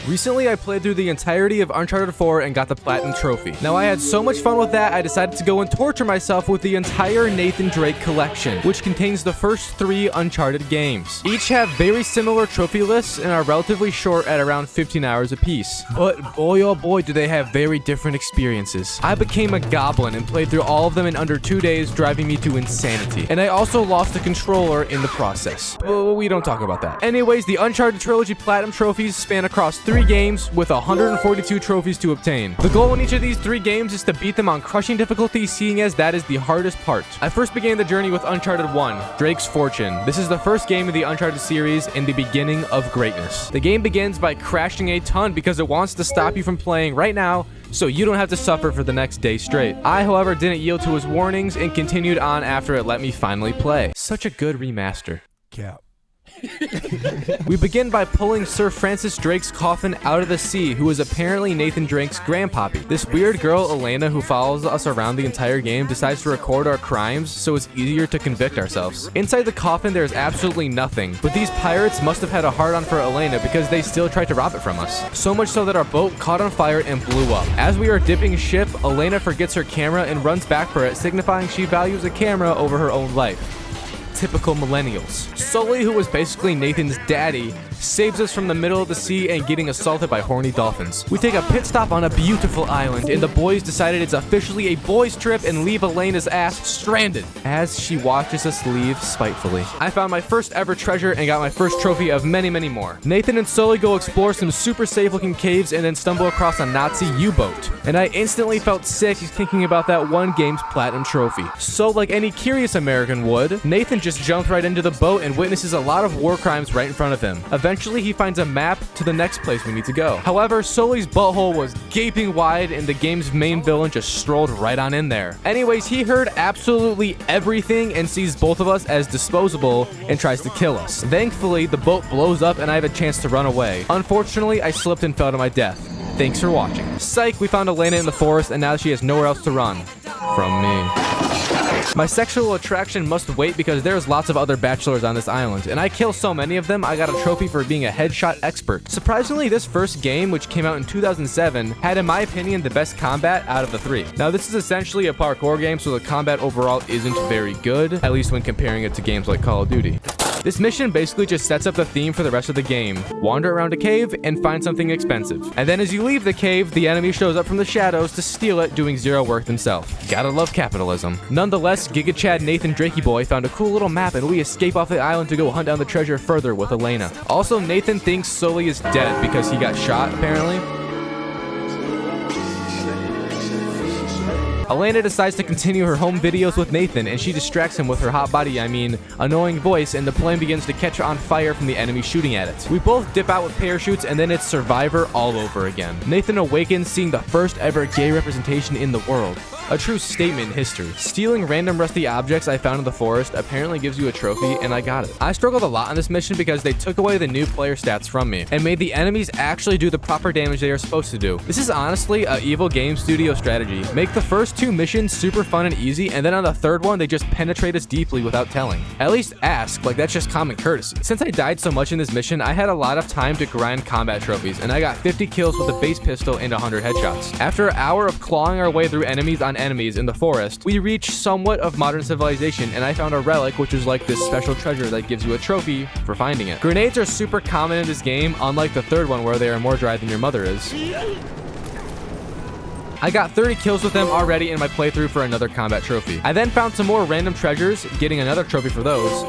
Recently, I played through the entirety of Uncharted 4 and got the Platinum Trophy. Now, I had so much fun with that, I decided to go and torture myself with the entire Nathan Drake collection, which contains the first 3 Uncharted games. Each have very similar trophy lists and are relatively short at around 15 hours apiece. But boy oh boy do they have very different experiences. I became a goblin and played through all of them in under 2 days, driving me to insanity. And I also lost a controller in the process. But we don't talk about that. Anyways, the Uncharted Trilogy Platinum trophies span across 3 games with 142 trophies to obtain. The goal in each of these 3 games is to beat them on crushing difficulty, seeing as that is the hardest part. I first began the journey with Uncharted 1, Drake's Fortune. This is the first game in the Uncharted series and the beginning of greatness. The game begins by crashing a ton because it wants to stop you from playing right now, so you don't have to suffer for the next day straight. I, however, didn't yield to his warnings and continued on after it let me finally play. Such a good remaster. Cap. We begin by pulling Sir Francis Drake's coffin out of the sea, who is apparently Nathan Drake's grandpappy. This weird girl, Elena, who follows us around the entire game, decides to record our crimes so it's easier to convict ourselves. Inside the coffin, there is absolutely nothing, but these pirates must have had a hard-on for Elena because they still tried to rob it from us. So much so that our boat caught on fire and blew up. As we are dipping ship, Elena forgets her camera and runs back for it, signifying she values a camera over her own life. Typical millennials. Sully, who was basically Nathan's daddy, saves us from the middle of the sea and getting assaulted by horny dolphins. We take a pit stop on a beautiful island, and the boys decided it's officially a boys' trip and leave Elena's ass stranded as she watches us leave spitefully. I found my first ever treasure and got my first trophy of many, many more. Nathan and Sully go explore some super safe looking caves and then stumble across a Nazi U-boat. And I instantly felt sick thinking about that one game's platinum trophy. So like any curious American would, Nathan just jumped right into the boat and witnesses a lot of war crimes right in front of him. Eventually, he finds a map to the next place we need to go. However, Sully's butthole was gaping wide and the game's main villain just strolled right on in there. Anyways, he heard absolutely everything and sees both of us as disposable and tries to kill us. Thankfully, the boat blows up and I have a chance to run away. Unfortunately, I slipped and fell to my death. Thanks for watching. Psych, we found Elena in the forest and now she has nowhere else to run. From me. My sexual attraction must wait because there's lots of other bachelors on this island, and I kill so many of them, I got a trophy for being a headshot expert. Surprisingly, this first game, which came out in 2007, had in my opinion the best combat out of the 3. Now this is essentially a parkour game, so the combat overall isn't very good, at least when comparing it to games like Call of Duty. This mission basically just sets up the theme for the rest of the game. Wander around a cave and find something expensive. And then as you leave the cave, the enemy shows up from the shadows to steal it, doing zero work themselves. Gotta love capitalism. Nonetheless, Giga Chad Nathan Drakey Boy found a cool little map and we escape off the island to go hunt down the treasure further with Elena. Also, Nathan thinks Sully is dead because he got shot, apparently. Elena decides to continue her home videos with Nathan, and she distracts him with her hot body, annoying voice, and the plane begins to catch on fire from the enemy shooting at it. We both dip out with parachutes, and then it's Survivor all over again. Nathan awakens seeing the first ever gay representation in the world. A true statement in history. Stealing random rusty objects I found in the forest apparently gives you a trophy, and I got it. I struggled a lot on this mission because they took away the new player stats from me, and made the enemies actually do the proper damage they are supposed to do. This is honestly a evil game studio strategy. Make the first 2 missions super fun and easy, and then on the 3rd one, they just penetrate us deeply without telling. At least ask, like that's just common courtesy. Since I died so much in this mission, I had a lot of time to grind combat trophies, and I got 50 kills with a base pistol and 100 headshots. After an hour of clawing our way through enemies on enemies in the forest, we reached somewhat of modern civilization, and I found a relic, which is like this special treasure that gives you a trophy for finding it. Grenades are super common in this game, unlike the 3rd one where they are more dry than your mother is. I got 30 kills with them already in my playthrough for another combat trophy. I then found some more random treasures, getting another trophy for those.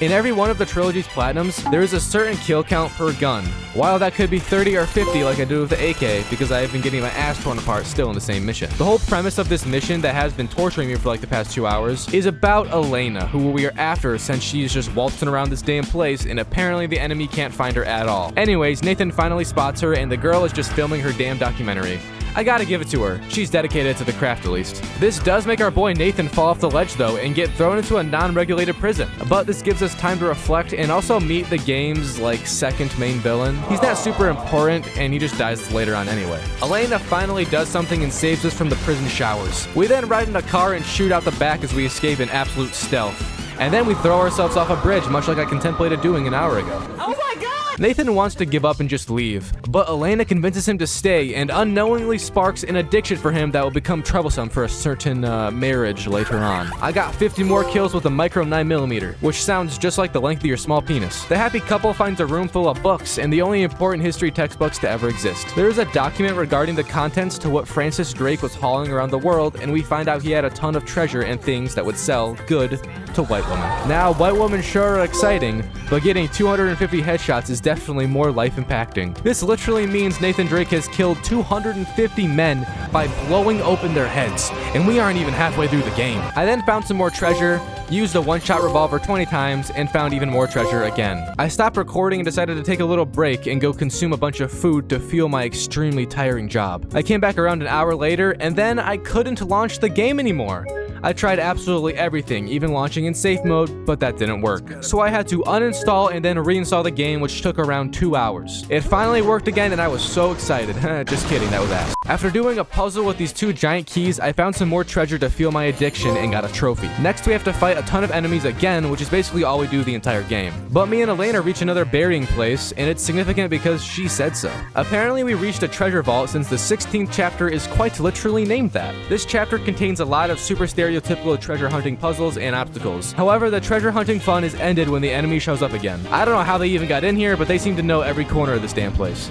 In every one of the trilogy's platinums, there is a certain kill count per gun. While that could be 30 or 50 like I do with the AK, because I have been getting my ass torn apart still in the same mission. The whole premise of this mission that has been torturing me for like the past 2 hours is about Elena, who we are after since she's just waltzing around this damn place and apparently the enemy can't find her at all. Anyways, Nathan finally spots her and the girl is just filming her damn documentary. I gotta give it to her. She's dedicated to the craft at least. This does make our boy Nathan fall off the ledge though and get thrown into a non-regulated prison. But this gives us time to reflect and also meet the game's like second main villain. He's not super important and he just dies later on anyway. Elena finally does something and saves us from the prison showers. We then ride in a car and shoot out the back as we escape in absolute stealth. And then we throw ourselves off a bridge, much like I contemplated doing an hour ago. Oh my god! Nathan wants to give up and just leave, but Elena convinces him to stay and unknowingly sparks an addiction for him that will become troublesome for a certain marriage later on. I got 50 more kills with a micro 9mm, which sounds just like the length of your small penis. The happy couple finds a room full of books and the only important history textbooks to ever exist. There is a document regarding the contents to what Francis Drake was hauling around the world, and we find out he had a ton of treasure and things that would sell good to white women. Now, white women sure are exciting, but getting 250 headshots is definitely more life-impacting. This literally means Nathan Drake has killed 250 men by blowing open their heads, and we aren't even halfway through the game. I then found some more treasure, used a one-shot revolver 20 times, and found even more treasure again. I stopped recording and decided to take a little break and go consume a bunch of food to fuel my extremely tiring job. I came back around an hour later, and then I couldn't launch the game anymore. I tried absolutely everything, even launching in safe mode, but that didn't work. So I had to uninstall and then reinstall the game, which took around 2 hours. It finally worked again, and I was so excited. Just kidding, that was ass. After doing a puzzle with these 2 giant keys, I found some more treasure to fuel my addiction and got a trophy. Next, we have to fight a ton of enemies again, which is basically all we do the entire game. But me and Elena reach another burying place, and it's significant because she said so. Apparently, we reached a treasure vault since the 16th chapter is quite literally named that. This chapter contains a lot of super stereotypical treasure hunting puzzles and obstacles. However, the treasure hunting fun is ended when the enemy shows up again. I don't know how they even got in here, but they seem to know every corner of this damn place.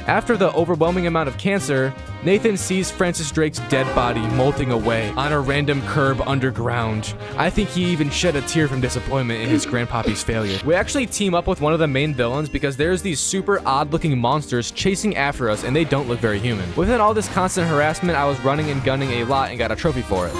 After the overwhelming amount of cancer, Nathan sees Francis Drake's dead body molting away on a random curb underground. I think he even shed a tear from disappointment in his grandpappy's failure. We actually team up with one of the main villains because there's these super odd-looking monsters chasing after us, and they don't look very human. Within all this constant harassment, I was running and gunning a lot and got a trophy for it.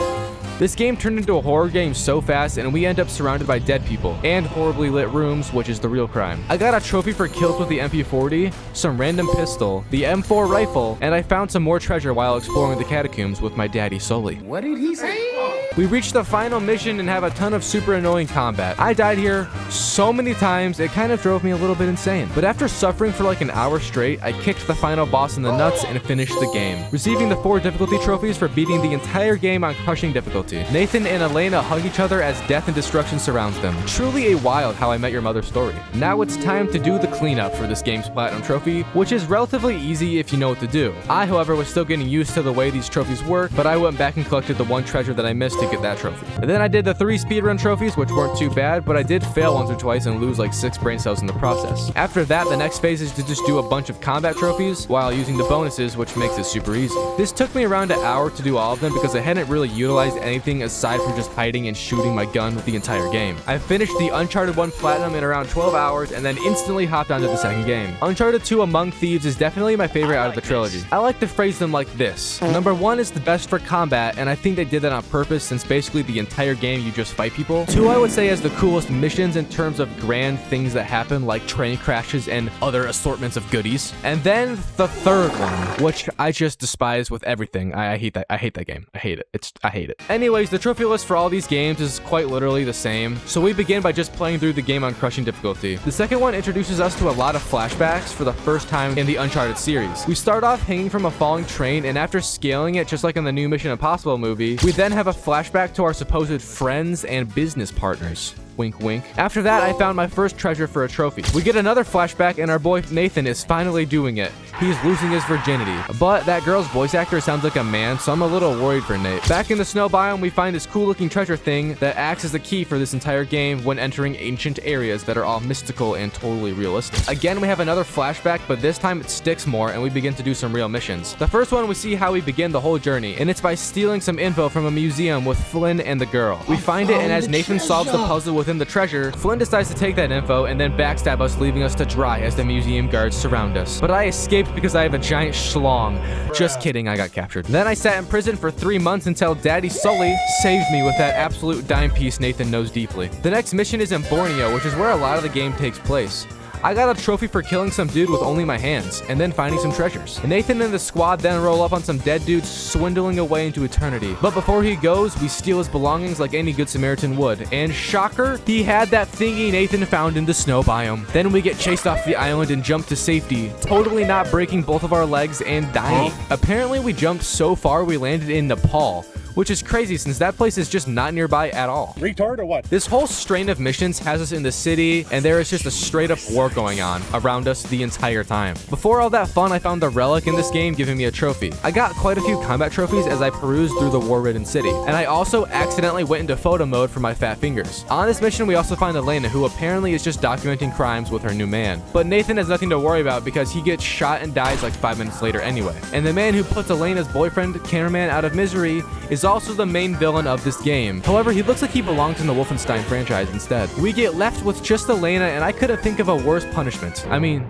This game turned into a horror game so fast, and we end up surrounded by dead people and horribly lit rooms, which is the real crime. I got a trophy for kills with the MP40, some random pistol, the M4 rifle, and I found some more treasure while exploring the catacombs with my daddy Sully. What did he say? We reach the final mission and have a ton of super annoying combat. I died here so many times, it kind of drove me a little bit insane. But after suffering for like an hour straight, I kicked the final boss in the nuts and finished the game, receiving the 4 difficulty trophies for beating the entire game on crushing difficulty. Nathan and Elena hug each other as death and destruction surrounds them. Truly a wild How I Met Your Mother story. Now it's time to do the cleanup for this game's platinum trophy, which is relatively easy if you know what to do. I, however, was still getting used to the way these trophies work, but I went back and collected the 1 treasure that I missed to get that trophy. And then I did the 3 speedrun trophies, which weren't too bad, but I did fail once or twice and lose like 6 brain cells in the process. After that, the next phase is to just do a bunch of combat trophies while using the bonuses, which makes it super easy. This took me around an hour to do all of them because I hadn't really utilized anything aside from just hiding and shooting my gun with the entire game. I finished the Uncharted 1 Platinum in around 12 hours and then instantly hopped onto the second game. Uncharted 2 Among Thieves is definitely my favorite out of the trilogy. I like to phrase them like this. Number 1 is the best for combat, and I think they did that on purpose since basically the entire game you just fight people. 2, I would say, has the coolest missions in terms of grand things that happen like train crashes and other assortments of goodies. And then the third one, which I just despise with everything. I hate that. I hate that game. I hate it. I hate it. Anyways, the trophy list for all these games is quite literally the same. So we begin by just playing through the game on crushing difficulty. The second one introduces us to a lot of flashbacks for the first time in the Uncharted series. We start off hanging from a falling train, and after scaling it just like in the new Mission Impossible movie, we then have a flashback to our supposed friends and business partners. Wink, wink. After that, I found my first treasure for a trophy. We get another flashback, and our boy Nathan is finally doing it. He's losing his virginity. But that girl's voice actor sounds like a man, so I'm a little worried for Nate. Back in the snow biome, we find this cool-looking treasure thing that acts as the key for this entire game when entering ancient areas that are all mystical and totally realistic. Again, we have another flashback, but this time it sticks more, and we begin to do some real missions. The first one, we see how we begin the whole journey, and it's by stealing some info from a museum with Flynn and the girl. We find it, and as Nathan solves the puzzle within the treasure, Flynn decides to take that info and then backstab us, leaving us to dry as the museum guards surround us. But I escaped because I have a giant schlong. Just kidding, I got captured. Then I sat in prison for 3 months until Daddy Sully saved me with that absolute dime piece Nathan knows deeply. The next mission is in Borneo, which is where a lot of the game takes place. I got a trophy for killing some dude with only my hands, and then finding some treasures. Nathan and the squad then roll up on some dead dudes swindling away into eternity. But before he goes, we steal his belongings like any good Samaritan would. And shocker, he had that thingy Nathan found in the snow biome. Then we get chased off the island and jump to safety, totally not breaking both of our legs and dying. Apparently we jumped so far we landed in Nepal, which is crazy since that place is just not nearby at all. Retard or what? This whole strain of missions has us in the city, and there is just a straight up war going on around us the entire time. Before all that fun, I found the relic in this game giving me a trophy. I got quite a few combat trophies as I perused through the war-ridden city, and I also accidentally went into photo mode for my fat fingers. On this mission, we also find Elena, who apparently is just documenting crimes with her new man. But Nathan has nothing to worry about because he gets shot and dies like 5 minutes later anyway. And the man who puts Elena's boyfriend, cameraman, out of misery is also the main villain of this game. However, he looks like he belongs in the Wolfenstein franchise instead. We get left with just Elena, and I couldn't think of a worse punishment. I mean,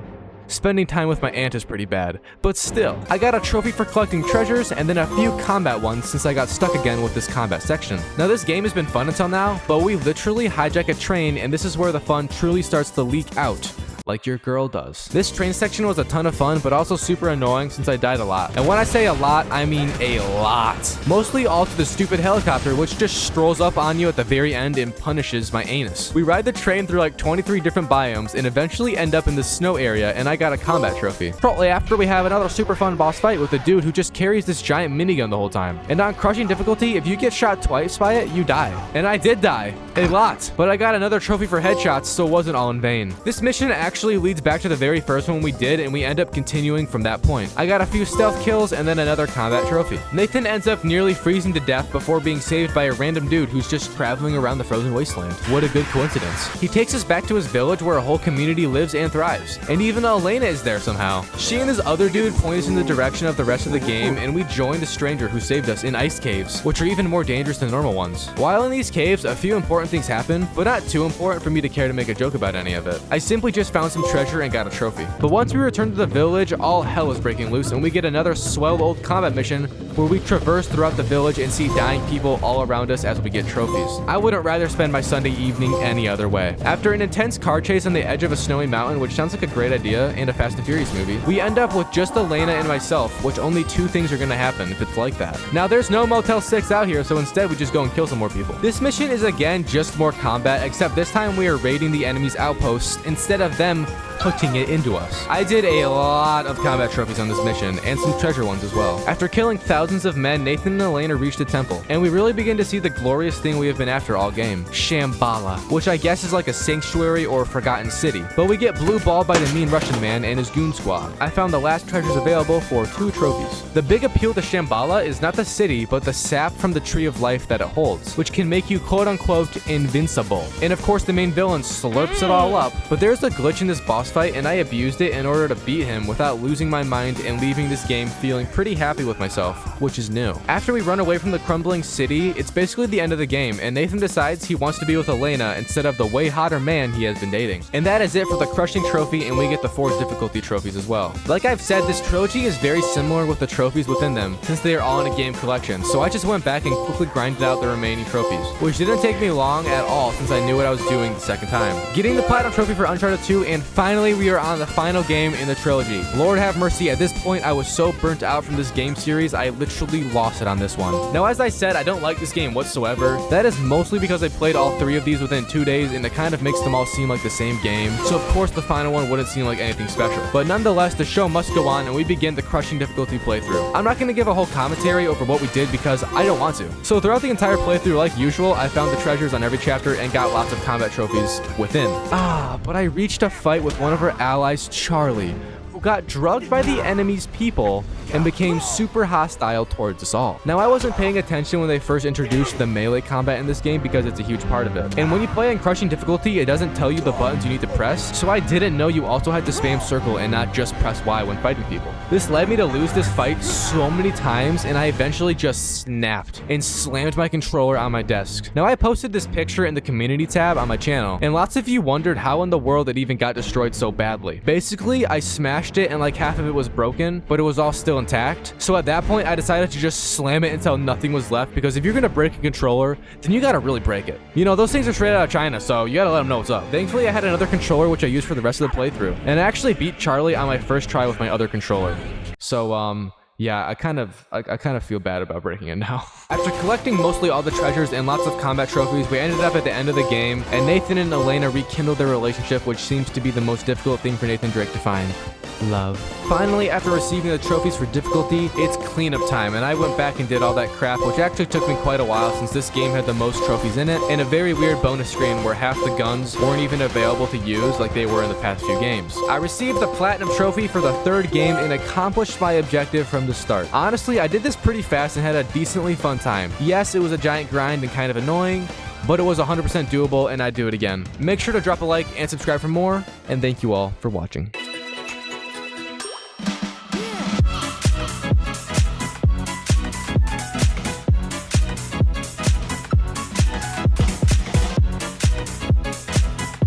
spending time with my aunt is pretty bad, but still, I got a trophy for collecting treasures and then a few combat ones since I got stuck again with this combat section. Now this game has been fun until now, but we literally hijack a train, and this is where the fun truly starts to leak out. Like your girl does. This train section was a ton of fun, but also super annoying since I died a lot. And when I say a lot, I mean a lot. Mostly all to the stupid helicopter, which just strolls up on you at the very end and punishes my anus. We ride the train through like 23 different biomes and eventually end up in the snow area, and I got a combat trophy. Shortly after, we have another super fun boss fight with a dude who just carries this giant minigun the whole time. And on crushing difficulty, if you get shot twice by it, you die. And I did die. A lot. But I got another trophy for headshots, so it wasn't all in vain. This mission actually leads back to the very first one we did, and we end up continuing from that point. I got a few stealth kills and then another combat trophy. Nathan ends up nearly freezing to death before being saved by a random dude who's just traveling around the frozen wasteland. What a good coincidence. He takes us back to his village where a whole community lives and thrives. And even Elena is there somehow. She and this other dude point us in the direction of the rest of the game, and we joined a stranger who saved us in ice caves, which are even more dangerous than normal ones. While in these caves, a few important things happen, but not too important for me to care to make a joke about any of it. I simply just found some treasure and got a trophy. But once we return to the village, all hell is breaking loose, and we get another swell old combat mission where we traverse throughout the village and see dying people all around us as we get trophies. I wouldn't rather spend my Sunday evening any other way. After an intense car chase on the edge of a snowy mountain, which sounds like a great idea and a Fast and Furious movie, we end up with just Elena and myself, which only two things are gonna happen if it's like that. Now there's no Motel 6 out here, so instead we just go and kill some more people. This mission is again just more combat, except this time we are raiding the enemy's outposts instead of them putting it into us. I did a lot of combat trophies on this mission, and some treasure ones as well. After killing thousands of men, Nathan and Elena reached the temple, and we really begin to see the glorious thing we have been after all game, Shambhala, which I guess is like a sanctuary or a forgotten city. But we get blue balled by the mean Russian man and his goon squad. I found the last treasures available for 2 trophies. The big appeal to Shambhala is not the city, but the sap from the tree of life that it holds, which can make you quote-unquote invincible. And of course the main villain slurps it all up, but there's a glitch in this boss fight, and I abused it in order to beat him without losing my mind and leaving this game feeling pretty happy with myself, which is new. After we run away from the crumbling city, it's basically the end of the game, and Nathan decides he wants to be with Elena instead of the way hotter man he has been dating. And that is it for the crushing trophy, and we get the 4 difficulty trophies as well. Like I've said, this trilogy is very similar with the trophies within them, since they are all in a game collection, so I just went back and quickly grinded out the remaining trophies, which didn't take me long at all since I knew what I was doing the second time. Getting the platinum trophy for Uncharted 2, and finally we are on the final game in the trilogy. Lord have mercy, at this point I was so burnt out from this game series, I literally lost it on this one. Now as I said, I don't like this game whatsoever. That is mostly because I played all 3 of these within 2 days, and it kind of makes them all seem like the same game, so of course the final one wouldn't seem like anything special. But nonetheless, the show must go on, and we begin the crushing difficulty playthrough. I'm not going to give a whole commentary over what we did because I don't want to. So throughout the entire playthrough, like usual, I found the treasures on every chapter and got lots of combat trophies within. But I reached a fight with one of our allies, Charlie, who got drugged by the enemy's people and became super hostile towards us all. Now, I wasn't paying attention when they first introduced the melee combat in this game because it's a huge part of it. And when you play on crushing difficulty, it doesn't tell you the buttons you need to press, so I didn't know you also had to spam circle and not just press Y when fighting people. This led me to lose this fight so many times, and I eventually just snapped and slammed my controller on my desk. Now, I posted this picture in the community tab on my channel, and lots of you wondered how in the world it even got destroyed so badly. Basically, I smashed it and like half of it was broken, but it was all still intact. So at that point, I decided to just slam it until nothing was left, because if you're gonna break a controller, then you gotta really break it. You know, those things are straight out of China, so you gotta let them know what's up. Thankfully, I had another controller which I used for the rest of the playthrough, and I actually beat Charlie on my first try with my other controller. So, yeah, I kind of feel bad about breaking it now. After collecting mostly all the treasures and lots of combat trophies, we ended up at the end of the game, and Nathan and Elena rekindled their relationship, which seems to be the most difficult thing for Nathan Drake to find. love. Finally, after receiving the trophies for difficulty, it's cleanup time, and I went back and did all that crap, which actually took me quite a while since this game had the most trophies in it, and a very weird bonus screen where half the guns weren't even available to use like they were in the past few games. I received the platinum trophy for the third game and accomplished my objective from the start. Honestly, I did this pretty fast and had a decently fun time. Yes, it was a giant grind and kind of annoying, but it was 100% doable and I'd do it again. Make sure to drop a like and subscribe for more, and thank you all for watching.